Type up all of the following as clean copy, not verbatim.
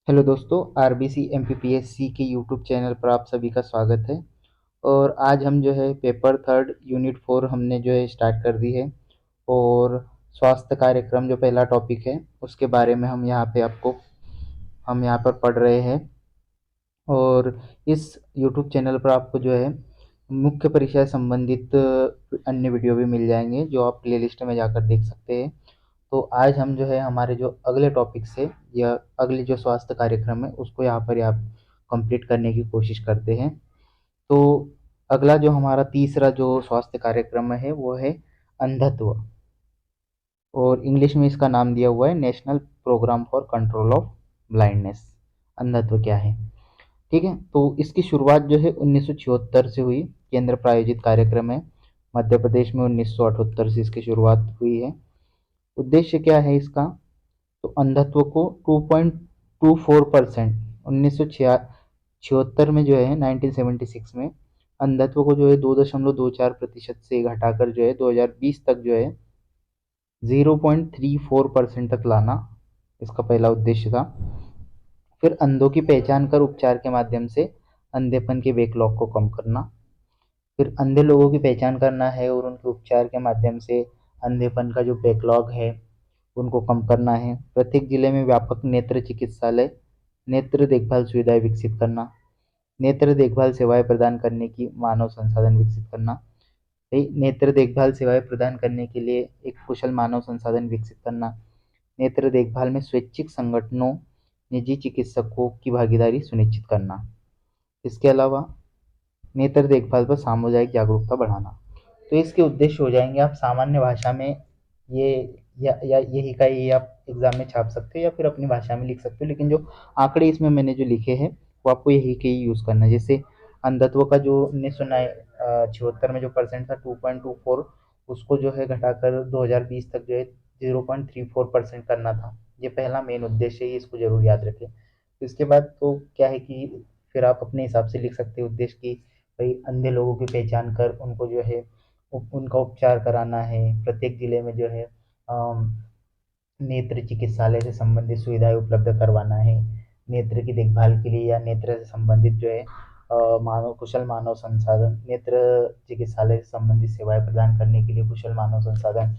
Hello दोस्तों, RBC MPPSC के YouTube channel पर आप सभी का स्वागत है। और आज हम जो है पेपर थर्ड यूनिट 4 हमने जो है स्टार्ट कर दी है। और स्वास्थ्य कार्यक्रम जो पहला टॉपिक है उसके बारे में हम यहाँ पर पढ़ रहे हैं। और इस यूट्यूब चैनल पर आपको जो है मुख्य परीक्षा से संबंधित अन्य वीडियो भी मिल जाएंगे जो आप प्लेलिस्ट में जाकर देख सकते हैं। तो आज हम जो है हमारे जो अगले टॉपिक से या अगले जो स्वास्थ्य कार्यक्रम है उसको यहाँ पर आप कंप्लीट करने की कोशिश करते हैं। तो अगला जो हमारा तीसरा जो स्वास्थ्य कार्यक्रम है वो है अंधत्व। और इंग्लिश में इसका नाम दिया हुआ है national programme for control of blindness. अंधत्व क्या है? ठीक है, तो इसकी शुरुआत जो है 1976 से हुई। केंद्र प्रायोजित कार्यक्रम है। मध्य प्रदेश में 1978 से इसकी शुरुआत हुई है। उद्देश्य क्या है इसका? तो अंधत्व को 2.24% 1976 में जो है 1976 में अंधत्व को जो है 2.24% से घटाकर जो है 2020 तक जो है 0.34% तक लाना इसका पहला उद्देश्य था। फिर अंधों की पहचान कर उपचार के माध्यम से अंधेपन के बैकलॉग को कम करना। फिर अंधे लोगों की पहचान करना है और उनके उपचार के माध्यम से अंधेपन का जो बैकलॉग है उनको कम करना है। प्रत्येक जिले में व्यापक नेत्र चिकित्सालय, नेत्र देखभाल सुविधाएं विकसित करना। नेत्र देखभाल सेवाएं प्रदान करने की मानव संसाधन विकसित करना। नेत्र देखभाल सेवाएं प्रदान करने के लिए एक कुशल मानव संसाधन विकसित करना। नेत्र देखभाल में स्वैच्छिक संगठनों, निजी चिकित्सकों की भागीदारी सुनिश्चित करना। इसके अलावा नेत्र देखभाल पर सामुदायिक जागरूकता बढ़ाना। तो इसके उद्देश्य हो जाएंगे, आप सामान्य भाषा में ये या यही का यही आप एग्जाम में छाप सकते हो या फिर अपनी भाषा में लिख सकते हो, लेकिन जो आंकड़े इसमें मैंने जो लिखे हैं वो आपको यही के ही यूज़ करना है। जैसे अंधत्व का जो 1976 में जो परसेंट था 2.24, उसको जो है घटाकर 2020 तक जो है 0.34% करना था। ये पहला मेन उद्देश्य है, इसको जरूर याद रखें। तो इसके बाद तो क्या है कि फिर आप अपने हिसाब से लिख सकते हो उद्देश्य की भाई अंधे लोगों की पहचान कर उनको जो है उनका उपचार कराना है। प्रत्येक जिले में जो है नेत्र चिकित्सालय से संबंधित सुविधाएं उपलब्ध करवाना है। नेत्र की देखभाल के लिए या नेत्र से संबंधित जो है मानव कुशल मानव संसाधन, नेत्र चिकित्सालय से संबंधित सेवाएं प्रदान करने के लिए कुशल मानव संसाधन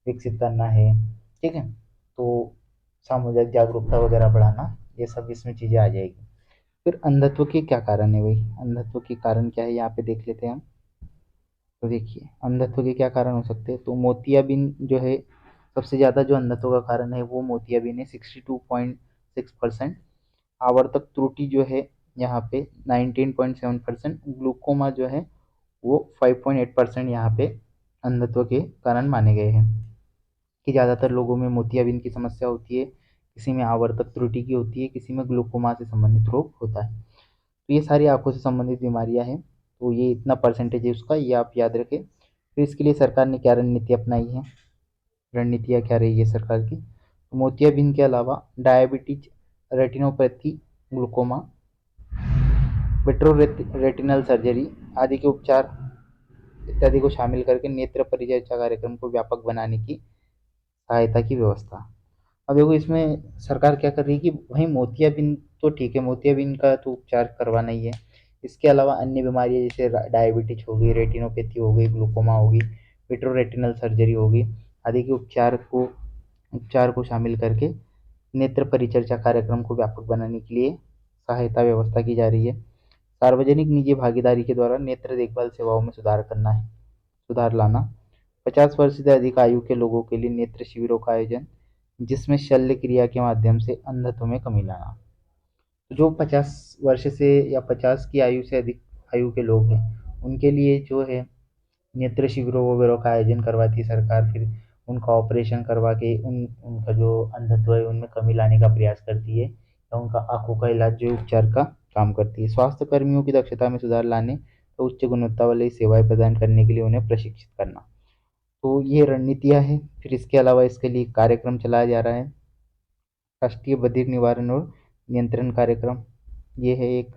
विकसित करना है। ठीक है, तो सामुदायिक जागरूकता वगैरह बढ़ाना, ये सब इसमें चीज़ें आ जाएगी। फिर अंधत्व के क्या कारण है भाई? अंधत्व के कारण क्या है यहाँ पे देख लेते हैं हम। तो देखिए अंधत्व के क्या कारण हो सकते हैं। तो मोतियाबिंद जो है सबसे ज़्यादा जो अंधत्व का कारण है वो मोतियाबिंद है 62.6%। आवर्तक त्रुटि जो है यहाँ पे 19.7%। ग्लूकोमा जो है वो 5.8% यहाँ पे अंधत्व के कारण माने गए हैं। कि ज़्यादातर लोगों में मोतियाबिंद की समस्या होती है, किसी में आवर्तक त्रुटि की होती है, किसी में ग्लूकोमा से संबंधित रोग होता है। तो ये सारी आंखों से संबंधित बीमारियां हैं। तो ये इतना परसेंटेज है उसका, ये आप याद रखें। फिर इसके लिए सरकार ने क्या रणनीति अपनाई है, रणनीतियाँ क्या रही है सरकार की? तो मोतियाबिंद के अलावा diabetes, retinopathy, glaucoma, retinal surgery आदि के उपचार इत्यादि को शामिल करके नेत्र परिचर्या कार्यक्रम को व्यापक बनाने की सहायता की व्यवस्था। अब देखो इसमें सरकार क्या कर रही है कि वहीं मोतियाबिंद तो ठीक है, मोतियाबिंद का तो उपचार करवाना ही है। इसके अलावा अन्य बीमारियां जैसे डायबिटीज हो गई, रेटिनोपैथी हो गई, ग्लूकोमा होगी, विट्रोरेटिनल सर्जरी होगी आदि के उपचार को शामिल करके नेत्र परिचर्या कार्यक्रम को व्यापक बनाने के लिए सहायता व्यवस्था की जा रही है। सार्वजनिक निजी भागीदारी के द्वारा नेत्र देखभाल सेवाओं में सुधार लाना। 50 वर्ष से अधिक आयु के लोगों के लिए नेत्र शिविरों का आयोजन, जिसमें शल्य क्रिया के माध्यम से अंधत्व में कमी लाना। तो जो 50 वर्ष से या 50 की आयु से अधिक आयु के लोग हैं उनके लिए जो है नेत्र शिविरों वगैरह का आयोजन करवाती है सरकार। फिर उनका ऑपरेशन करवा के उनका जो अंधत्व है उनमें कमी लाने का प्रयास करती है, या उनका आंखों का इलाज जो उपचार का काम करती है। स्वास्थ्य कर्मियों की दक्षता में सुधार लाने तो उच्च गुणवत्ता वाली सेवाएं प्रदान करने के लिए उन्हें प्रशिक्षित करना। तो ये रणनीतियाँ हैं। फिर इसके अलावा इसके लिए कार्यक्रम चलाया जा रहा है, राष्ट्रीय बधिर निवारण और नियंत्रण कार्यक्रम, ये है एक।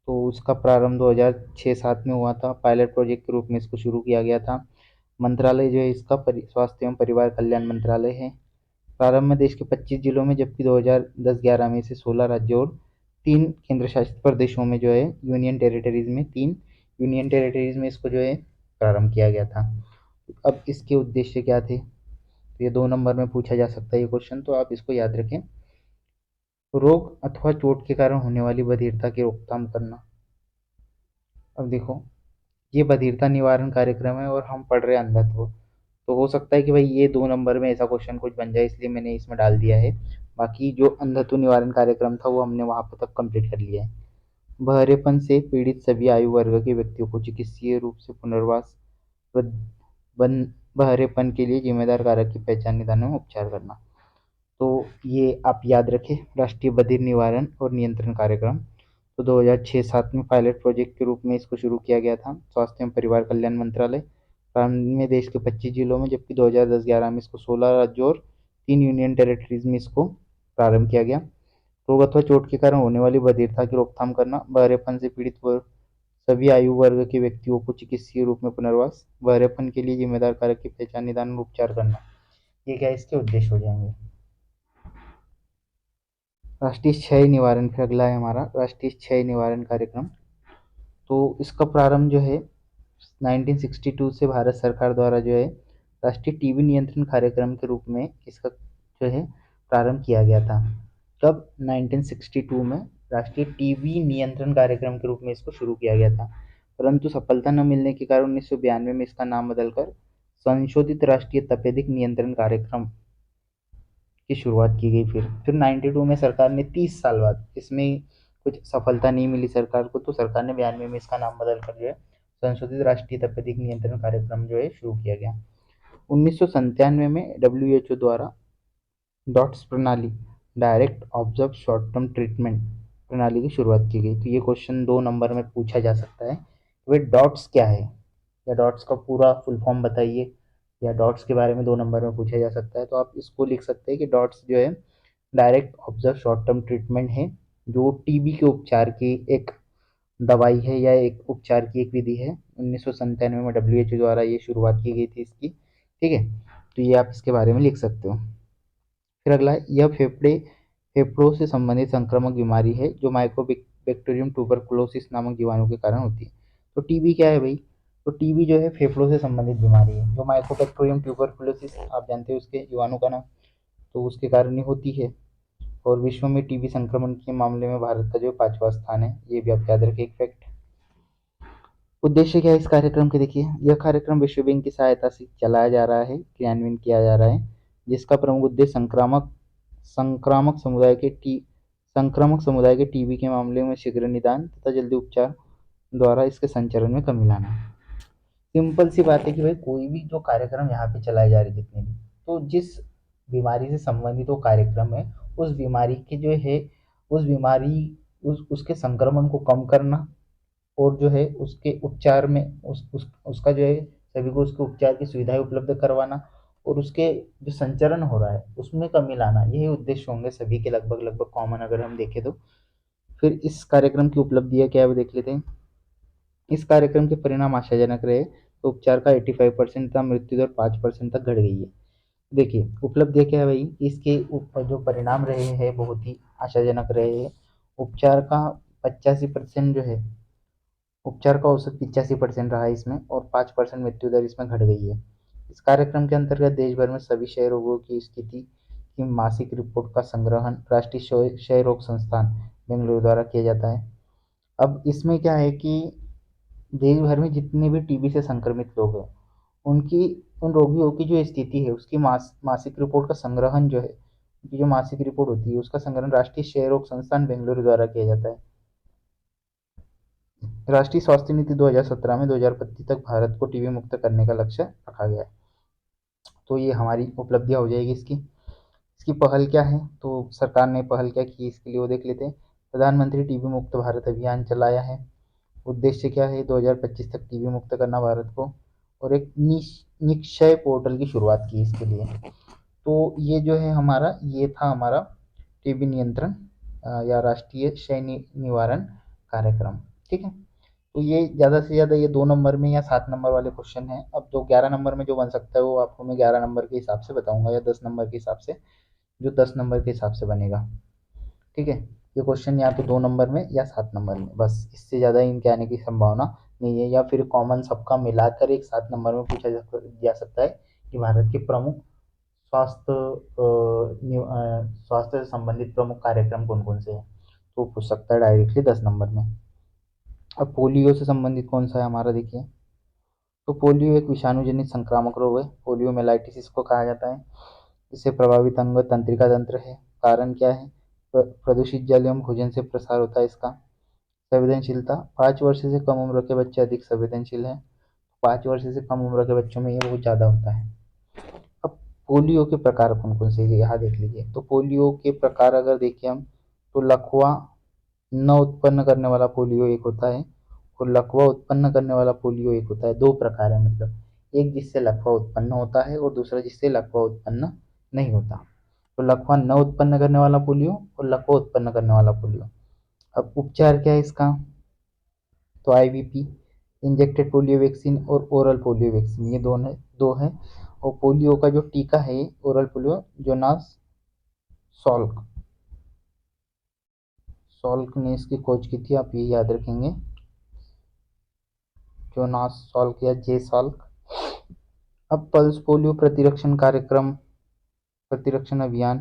तो उसका प्रारंभ 2006-07 में हुआ था। पायलट प्रोजेक्ट के रूप में इसको शुरू किया गया था। मंत्रालय जो है इसका स्वास्थ्य एवं परिवार कल्याण मंत्रालय है। प्रारंभ में देश के 25 जिलों में, जबकि 2010-11 में इसे 16 राज्यों और 3 केंद्र शासित प्रदेशों में जो है यूनियन टेरिटरीज में 3 यूनियन टेरिटरीज में इसको जो है प्रारंभ किया गया था। अब इसके उद्देश्य क्या थे, तो ये 2 नंबर में पूछा जा सकता है ये क्वेश्चन, तो आप इसको याद रखें। रोग अथवा चोट के कारण होने वाली बधिरता की रोकथाम करना। अब देखो, ये बधिरता निवारण कार्यक्रम है और हम पढ़ रहे हैं अंधत्व, तो हो सकता है कि भाई ये 2 नंबर में ऐसा क्वेश्चन कुछ बन जाए, इसलिए मैंने इसमें डाल दिया है। बाकी जो अंधत्व निवारण कार्यक्रम था वो हमने वहाँ पर तक कंप्लीट कर लिया है। बहरेपन से पीड़ित सभी आयु वर्ग के व्यक्तियों को चिकित्सीय रूप से पुनर्वास बहरेपन के लिए जिम्मेदार कारक की पहचान, निदान एवं उपचार करना। तो ये आप याद रखें, राष्ट्रीय बधिर निवारण और नियंत्रण कार्यक्रम। तो 2006-07 में पायलट प्रोजेक्ट के रूप में इसको शुरू किया गया था स्वास्थ्य एवं परिवार कल्याण मंत्रालय। प्रारंभ में देश के 25 जिलों में, जबकि 2010-11 में इसको 16 राज्यों और 3 यूनियन टेरिटरीज में इसको प्रारंभ किया गया। रोग अथवा चोट के कारण होने वाली बधिरता की रोकथाम करना, बहरेपन से पीड़ित सभी आयु वर्ग के व्यक्तियों को चिकित्सीय रूप में पुनर्वास, बहरेपन के लिए जिम्मेदार कारक की पहचान, निदान और उपचार करना, ये क्या इसके उद्देश्य हो जाएंगे। राष्ट्रीय क्षय निवारण, फिर अगला है हमारा राष्ट्रीय क्षय निवारण कार्यक्रम। तो इसका प्रारंभ जो है 1962 से भारत सरकार द्वारा जो है राष्ट्रीय टीबी नियंत्रण कार्यक्रम के रूप में इसका जो है प्रारंभ किया गया था। तब 1962 में राष्ट्रीय टीबी नियंत्रण कार्यक्रम के रूप में इसको शुरू किया गया था, परंतु सफलता न मिलने के कारण 1992 में इसका नाम बदलकर संशोधित राष्ट्रीय तपेदिक नियंत्रण कार्यक्रम की शुरुआत की गई। फिर 92 में सरकार ने 30 साल बाद, इसमें कुछ सफलता नहीं मिली सरकार को, तो सरकार ने 92 में इसका नाम बदल कर जो है संशोधित राष्ट्रीय तपेदिक नियंत्रण कार्यक्रम जो है शुरू किया गया। 1997 में WHO द्वारा डॉट्स प्रणाली, direct observe short term treatment प्रणाली की शुरुआत की गई। तो ये क्वेश्चन 2 नंबर में पूछा जा सकता है, वे डॉट्स क्या है, या डॉट्स का पूरा फुल फॉर्म बताइए, या डॉट्स के बारे में 2 नंबर में पूछा जा सकता है। तो आप इसको लिख सकते हैं कि डॉट्स जो है direct observe short term treatment है, जो टीबी के उपचार की एक दवाई है या एक उपचार की एक विधि है। 1997 में WHO द्वारा ये शुरुआत की गई थी इसकी, ठीक है। तो ये आप इसके बारे में लिख सकते हो। फिर अगला है, यह फेफड़ों से संबंधित संक्रामक बीमारी है जो माइकोबैक्टीरियम ट्यूबरकुलोसिस नामक जीवाणु के कारण होती है। तो टीबी क्या है भाई, तो टीबी जो है फेफड़ों से संबंधित बीमारी है, जो माइकोबैक्टीरियम ट्यूबरकुलोसिस आप जानते हो उसके जीवाणु का नाम, तो उसके कारण ही होती है। और विश्व में टीबी संक्रमण के मामले में भारत का जो 5वां स्थान है, ये भी आप याद रखें एक फैक्ट। उद्देश्य क्या है इस कार्यक्रम के, देखिए यह कार्यक्रम विश्व बैंक की सहायता से चलाया जा रहा है, क्रियान्वयन किया जा रहा है, जिसका प्रमुख उद्देश्य संक्रामक संक्रामक समुदाय के टीबी के मामले में शीघ्र निदान तथा जल्दी उपचार द्वारा इसके संचरण में कमी लाना। सिंपल सी बात है कि भाई कोई भी जो कार्यक्रम यहाँ पे चलाए जा रहे जितने भी, तो जिस बीमारी से संबंधित वो कार्यक्रम है, उस बीमारी के जो है उस बीमारी उसके संक्रमण को कम करना, और जो है उसके उपचार में उसका जो है सभी को उसके उपचार की सुविधाएं उपलब्ध करवाना, और उसके जो संचरण हो रहा है उसमें कमी लाना, यही उद्देश्य होंगे सभी के लगभग लगभग कॉमन अगर हम देखें तो। फिर इस कार्यक्रम की उपलब्धियां क्या है वो देख लेते हैं। इस कार्यक्रम के परिणाम आशाजनक रहे, तो उपचार का 85% तथा मृत्यु दर 5% तक घट गई है। देखिए उपलब्धियां क्या है भाई, इसके ऊपर जो परिणाम रहे हैं बहुत ही आशाजनक रहे हैं। उपचार का 85% जो है, उपचार का औसत 85% रहा है इसमें, और 5% मृत्यु दर इसमें घट गई है। इस कार्यक्रम के अंतर्गत देश भर में सभी क्षय रोगों की स्थिति की मासिक रिपोर्ट का संग्रहण राष्ट्रीय क्षय रोग संस्थान बेंगलुरु द्वारा किया जाता है। अब इसमें क्या है कि देश भर में जितने भी टीबी से संक्रमित लोग हैं, उनकी उन रोगियों की जो स्थिति है उसकी मासिक रिपोर्ट का संग्रहण जो है, उनकी जो मासिक रिपोर्ट होती है उसका संग्रहण राष्ट्रीय क्षय रोग संस्थान बेंगलुरु द्वारा किया जाता है। राष्ट्रीय स्वास्थ्य नीति 2017 में 2025 तक भारत को टीबी मुक्त करने का लक्ष्य रखा गया है। तो ये हमारी उपलब्धियां हो जाएगी इसकी। इसकी पहल क्या है, तो सरकार ने पहल क्या की इसके लिए वो देख लेते हैं। प्रधानमंत्री टीबी मुक्त भारत अभियान चलाया है। उद्देश्य क्या है, 2025 तक टीबी मुक्त करना भारत को, और एक निक्षय पोर्टल की शुरुआत की इसके लिए। तो ये जो है हमारा, ये था हमारा टीबी नियंत्रण या राष्ट्रीय क्षय निवारण कार्यक्रम, ठीक है। तो ये ज़्यादा से ज़्यादा ये 2 नंबर में या 7 नंबर वाले क्वेश्चन हैं। अब जो 11 नंबर में जो बन सकता है वो आपको मैं 11 नंबर के हिसाब से बताऊंगा या 10 नंबर के हिसाब से। जो 10 नंबर के हिसाब से बनेगा। ठीक है, ये क्वेश्चन या तो 2 नंबर में या 7 नंबर में, बस इससे ज़्यादा इनके आने की संभावना नहीं है। या फिर कॉमन सबका मिलाकर एक 7 नंबर में पूछा जा सकता है कि भारत के प्रमुख स्वास्थ्य स्वास्थ्य से संबंधित प्रमुख कार्यक्रम कौन कौन से हैं, तो पूछ सकता है डायरेक्टली 10 नंबर में। अब पोलियो से संबंधित कौन सा है हमारा, देखिए। तो पोलियो एक विषाणु जनित संक्रामक रोग है, पोलियोमेलाइटिस इसको कहा जाता है। इससे प्रभावित अंग तंत्रिका तंत्र है। कारण क्या है, प्रदूषित जल एवं भोजन से प्रसार होता है इसका। संवेदनशीलता, 5 वर्ष से कम उम्र के बच्चे अधिक संवेदनशील हैं। 5 वर्ष से कम उम्र के बच्चों में ये बहुत ज़्यादा होता है। अब पोलियो के प्रकार कौन कौन से हैं, यहाँ देख लीजिए। तो पोलियो के प्रकार अगर देखें हम, तो लकवा न उत्पन्न करने वाला पोलियो एक होता है, और लकवा उत्पन्न करने वाला पोलियो एक होता है। दो प्रकार है, मतलब एक जिससे लकवा उत्पन्न होता है और दूसरा जिससे लकवा उत्पन्न नहीं होता। तो लकवा न उत्पन्न करने वाला पोलियो और लकवा उत्पन्न करने वाला पोलियो। अब उपचार क्या है इसका, तो आईवीपी, इंजेक्टेड पोलियो वैक्सीन, और ओरल पोलियो वैक्सीन, ये दो है। और पोलियो का जो टीका है oral polio, Jonas Salk Salk ने इसकी खोज की थी, आप ये याद रखेंगे, जोनास सॉल्क या जे सॉल्क। अब पल्स पोलियो प्रतिरक्षण अभियान,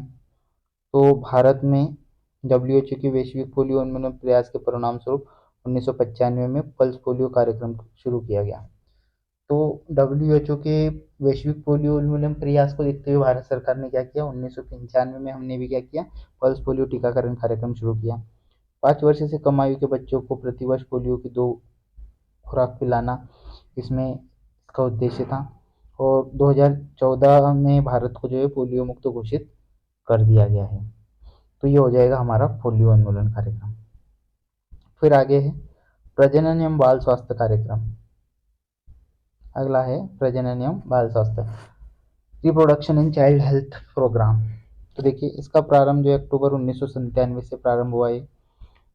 तो भारत में डब्ल्यूएचओ के वैश्विक पोलियो उन्मूलन प्रयास के परिणाम स्वरूप 1995 में पल्स पोलियो कार्यक्रम शुरू किया गया। तो डब्ल्यूएचओ के वैश्विक पोलियो उन्मूलन प्रयास को देखते हुए भारत सरकार ने क्या किया, 1995 में हमने भी क्या किया, पल्स पोलियो टीकाकरण कार्यक्रम शुरू किया। 5 वर्ष से कम आयु के बच्चों को प्रतिवर्ष पोलियो की 2 खुराक पिलाना इसमें इसका उद्देश्य था। और 2014 में भारत को जो है पोलियो मुक्त घोषित कर दिया गया है। तो ये हो जाएगा हमारा पोलियो उन्मूलन कार्यक्रम। फिर आगे है प्रजनन एवं बाल स्वास्थ्य कार्यक्रम। अगला है प्रजनन एवं बाल स्वास्थ्य, reproduction and child health programme. तो देखिए इसका प्रारंभ जो है अक्टूबर 1997 से प्रारंभ हुआ है।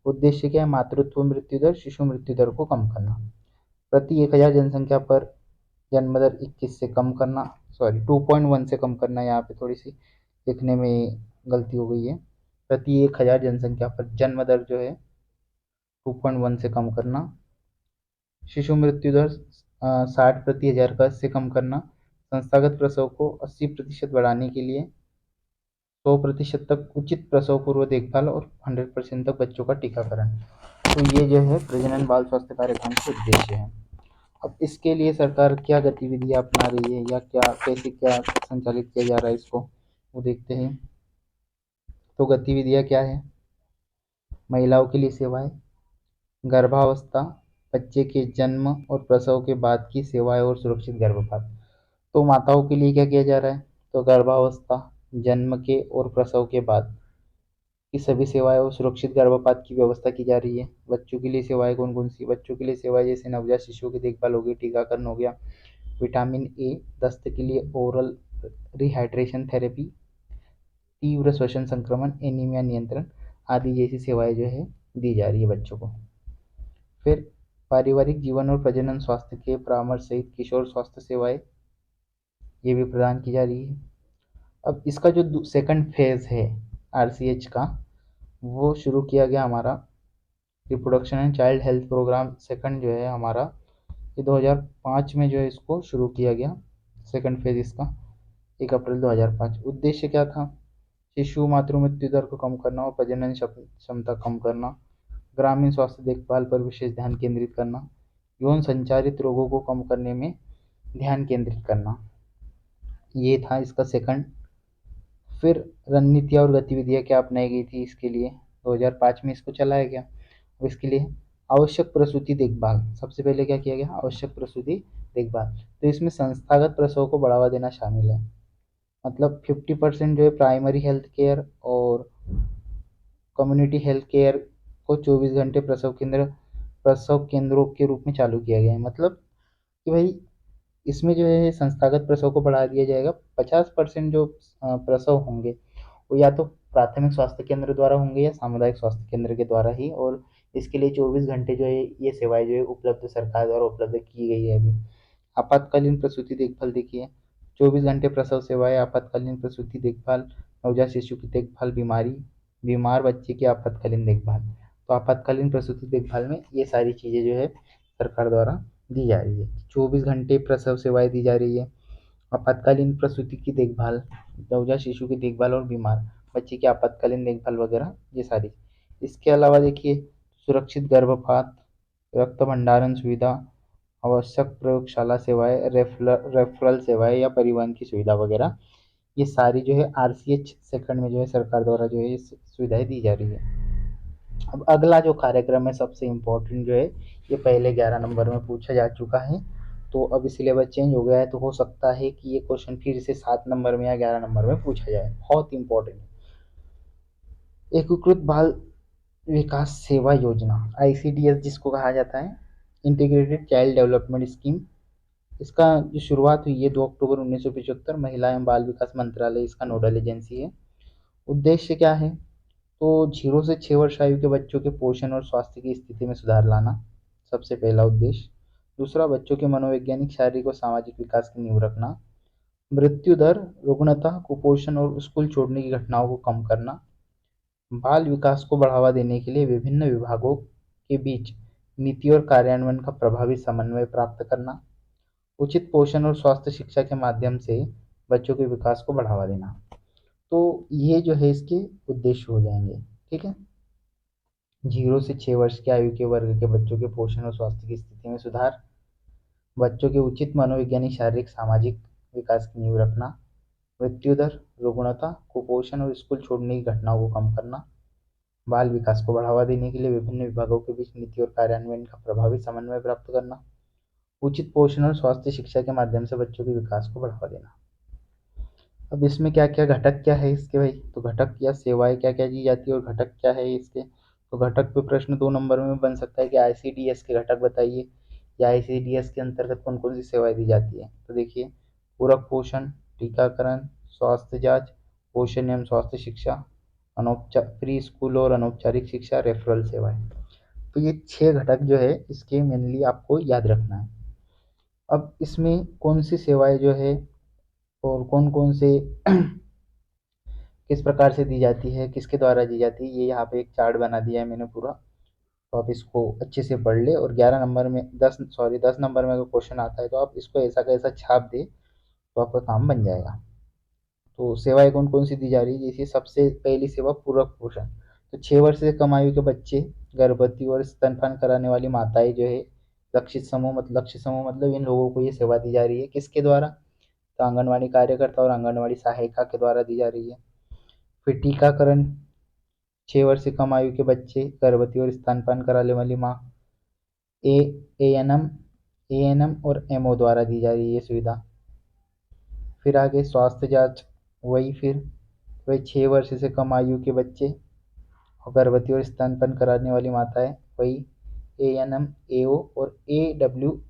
उद्देश्य क्या है, मातृत्व मृत्यु दर, शिशु मृत्यु दर को कम करना, प्रति 1000 जनसंख्या पर जन्म दर 21 से कम करना, सॉरी 2.1 से कम करना, यहाँ पे थोड़ी सी लिखने में गलती हो गई है। प्रति 1000 जनसंख्या पर जन्म दर जो है 2.1 से कम करना। शिशु मृत्यु दर 60 प्रति 1000 का से कम करना। संस्थागत प्रसव को 80% बढ़ाने के लिए 100% तक उचित प्रसव पूर्व देखभाल और 100% तक बच्चों का टीकाकरण। तो ये जो है प्रजनन बाल स्वास्थ्य कार्यक्रम के उद्देश्य है। अब इसके लिए सरकार क्या गतिविधियां अपना रही है, या क्या कैसे क्या संचालित किया जा रहा है इसको, वो देखते हैं। तो गतिविधियां क्या है, महिलाओं के लिए सेवाएं, गर्भावस्था, बच्चे के जन्म और प्रसव के बाद की सेवाएं और सुरक्षित गर्भपात। तो माताओं के लिए क्या किया जा रहा है, तो गर्भावस्था, जन्म के और प्रसव के बाद की सभी सेवाएं और सुरक्षित गर्भपात की व्यवस्था की जा रही है। बच्चों के लिए सेवाएं कौन कौन सी, बच्चों के लिए सेवाएं जैसे नवजात शिशुओं की देखभाल हो गई, टीकाकरण हो गया, विटामिन ए, दस्त के लिए ओरल रिहाइड्रेशन थेरेपी, तीव्र श्वसन संक्रमण, एनीमिया नियंत्रण आदि जैसी सेवाएं जो है दी जा रही है बच्चों को। फिर पारिवारिक जीवन और प्रजनन स्वास्थ्य के परामर्श सहित किशोर स्वास्थ्य सेवाएं ये भी प्रदान की जा रही है। अब इसका जो सेकंड फेज है आरसीएच का, वो शुरू किया गया हमारा reproduction and child health programme second जो है हमारा, ये 2005 में जो है इसको शुरू किया गया, सेकंड फेज इसका 1 अप्रैल 2005। उद्देश्य क्या था, शिशु मातृ मृत्यु दर को कम करना और प्रजनन क्षमता कम करना, ग्रामीण स्वास्थ्य देखभाल पर विशेष ध्यान केंद्रित करना, यौन संचारित रोगों को कम करने में ध्यान केंद्रित करना, ये था इसका सेकंड। फिर रणनीतियाँ और गतिविधियाँ क्या अपनाई गई थी इसके लिए, 2005 में इसको चलाया गया। अब इसके लिए आवश्यक प्रसूति देखभाल, सबसे पहले क्या किया गया, आवश्यक प्रसूति देखभाल। तो इसमें संस्थागत प्रसव को बढ़ावा देना शामिल है, मतलब 50% जो है प्राइमरी हेल्थ केयर और कम्युनिटी हेल्थ केयर को 24 घंटे प्रसव केंद्रों के रूप में चालू किया गया है। मतलब कि भाई इसमें जो है संस्थागत प्रसव को बढ़ा दिया जाएगा। 50% जो प्रसव होंगे वो या तो प्राथमिक स्वास्थ्य केंद्र द्वारा होंगे या सामुदायिक स्वास्थ्य केंद्र के द्वारा ही, और इसके लिए 24 घंटे जो है ये सेवाएं जो है उपलब्ध सरकार द्वारा उपलब्ध की गई है अभी। आपातकालीन प्रसूति देखभाल देखिए, 24 घंटे प्रसव सेवाएं, आपातकालीन प्रसूति देखभाल, नवजात शिशु की देखभाल, बीमार बच्चे की आपातकालीन देखभाल। तो आपातकालीन प्रसूति देखभाल में ये सारी चीज़ें जो है सरकार द्वारा दी जा रही है। 24 घंटे प्रसव सेवाएं दी जा रही है, आपातकालीन प्रसूति की देखभाल, नवजात शिशु की देखभाल और बीमार बच्चे की आपातकालीन देखभाल वगैरह ये सारी। इसके अलावा देखिए, सुरक्षित गर्भपात, रक्त भंडारण सुविधा, आवश्यक प्रयोगशाला सेवाएं, रेफरल सेवाएं या परिवहन की सुविधा वगैरह, ये सारी जो है आरसीएच सेकंड में जो है सरकार द्वारा जो है ये सुविधाएं दी जा रही है। अब अगला जो कार्यक्रम है सबसे इम्पोर्टेंट जो है, ये पहले 11 नंबर में पूछा जा चुका है, तो अब सिलेबस चेंज हो गया है, तो हो सकता है कि ये क्वेश्चन फिर से 7 नंबर में या 11 नंबर में पूछा जाए। बहुत इंपॉर्टेंट है। एकीकृत बाल विकास सेवा योजना, आईसीडीएस जिसको कहा जाता है, इंटीग्रेटेड चाइल्ड डेवलपमेंट स्कीम, इसका जो शुरुआत हुई है 2 अक्टूबर 1975, महिला एवं बाल विकास मंत्रालय इसका नोडल एजेंसी है। उद्देश्य क्या है, तो 0 से 6 वर्ष आयु के बच्चों के पोषण और स्वास्थ्य की स्थिति में सुधार लाना, सबसे पहला उद्देश्य। दूसरा, बच्चों के मनोवैज्ञानिक, शारीरिक और सामाजिक विकास की नींव रखना। मृत्यु दर, रुग्णता, कुपोषण और स्कूल छोड़ने की घटनाओं को कम करना। बाल विकास को बढ़ावा देने के लिए विभिन्न विभागों के बीच नीति और कार्यान्वयन का प्रभावी समन्वय प्राप्त करना। उचित पोषण और स्वास्थ्य शिक्षा के माध्यम से बच्चों के विकास को बढ़ावा देना। तो ये जो है इसके उद्देश्य हो जाएंगे। ठीक है, 0 से 6 वर्ष की आयु के वर्ग के बच्चों के पोषण और स्वास्थ्य की स्थिति में सुधार, बच्चों के उचित मनोवैज्ञानिक, शारीरिक, सामाजिक विकास की नींव रखना, मृत्यु दर, रुग्णता, कुपोषण और स्कूल छोड़ने की घटनाओं को कम करना, बाल विकास को बढ़ावा देने के लिए विभिन्न विभागों के बीच नीति और कार्यान्वयन का प्रभावी समन्वय प्राप्त करना, उचित पोषण और स्वास्थ्य शिक्षा के माध्यम से बच्चों के विकास को बढ़ावा देना। अब इसमें क्या क्या घटक क्या है इसके भाई, तो घटक या सेवाएं क्या क्या दी जाती है और घटक क्या है इसके। तो घटक पे प्रश्न 2 नंबर में बन सकता है कि आईसीडीएस के घटक बताइए, या आईसीडीएस के अंतर्गत कौन कौन सी सेवाएं दी जाती है। तो देखिए, पूरक पोषण, टीकाकरण, स्वास्थ्य जांच, पोषण एवं स्वास्थ्य शिक्षा, अनौपचारिक प्री स्कूल और अनौपचारिक शिक्षा, रेफरल सेवाएं। तो ये 6 घटक जो है इसके मेनली आपको याद रखना है। अब इसमें कौन सी सेवाएं जो है और कौन कौन से किस प्रकार से दी जाती है, किसके द्वारा दी जाती है, ये यहाँ पे एक चार्ट बना दिया है मैंने पूरा, तो आप इसको अच्छे से पढ़ ले। और 11 नंबर में 10 नंबर में अगर क्वेश्चन आता है तो आप इसको ऐसा का ऐसा छाप दे, तो आपका काम बन जाएगा। तो सेवाएं कौन कौन सी दी जा रही है, जैसे सबसे पहली सेवा पूरक पोषण। तो 6 वर्ष से कम आयु के बच्चे, गर्भवती और स्तनपान कराने वाली माताएं जो है, लक्षित समूह मतलब इन लोगों को ये सेवा दी जा रही है, किसके द्वारा, तो आंगनवाड़ी कार्यकर्ता और आंगनवाड़ी सहायिका के द्वारा दी जा रही है। फिर टीकाकरण, 6 वर्ष से कम आयु के बच्चे, गर्भवती और स्तनपान कराने वाली माँ, ए एएनएम एएनएम और एमओ द्वारा दी जा रही है ये सुविधा। फिर आगे स्वास्थ्य जांच, वही 6 वर्ष से कम आयु के बच्चे और गर्भवती और स्तनपान कराने वाली माताएं, वही एएनएम, एओ और एडब्ल्यू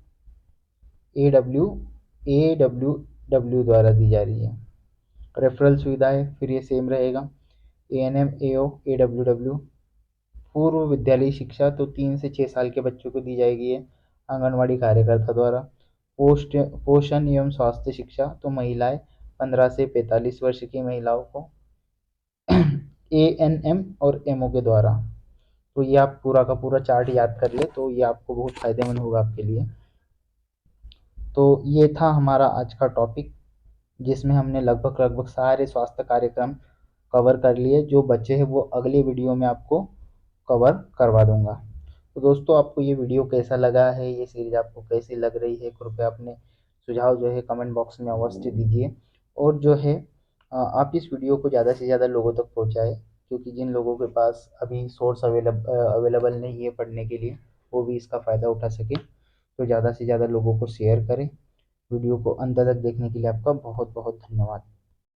एडब्ल्यू द्वारा दी जा रही है। रेफरल सुविधाएं फिर ये सेम रहेगा, एएनएम, एओ, एडब्ल्यू। पूर्व विद्यालयी शिक्षा तो 3 से 6 साल के बच्चों को दी जाएगी है आंगनवाड़ी कार्यकर्ता द्वारा। पोषण एवं स्वास्थ्य शिक्षा तो महिलाएं 15 से 45 वर्ष की महिलाओं को एएनएम और एमओ के द्वारा। तो ये आप पूरा का पूरा चार्ट याद कर ले, तो ये आपको बहुत फायदेमंद होगा आपके लिए। तो ये था हमारा आज का टॉपिक, जिसमें हमने लगभग लगभग सारे स्वास्थ्य कार्यक्रम कवर कर लिए। जो बचे हैं वो अगले वीडियो में आपको कवर करवा दूंगा। तो दोस्तों, आपको ये वीडियो कैसा लगा है, ये सीरीज आपको कैसी लग रही है, कृपया अपने सुझाव जो है कमेंट बॉक्स में अवश्य दीजिए। और जो है आप इस वीडियो को ज़्यादा से ज़्यादा लोगों तक पहुँचाएँ, क्योंकि जिन लोगों के पास अभी सोर्स अवेलेबल नहीं है पढ़ने के लिए, वो भी इसका फ़ायदा उठा सके। तो ज़्यादा से ज़्यादा लोगों को शेयर करें। वीडियो को अंत तक देखने के लिए आपका बहुत बहुत धन्यवाद।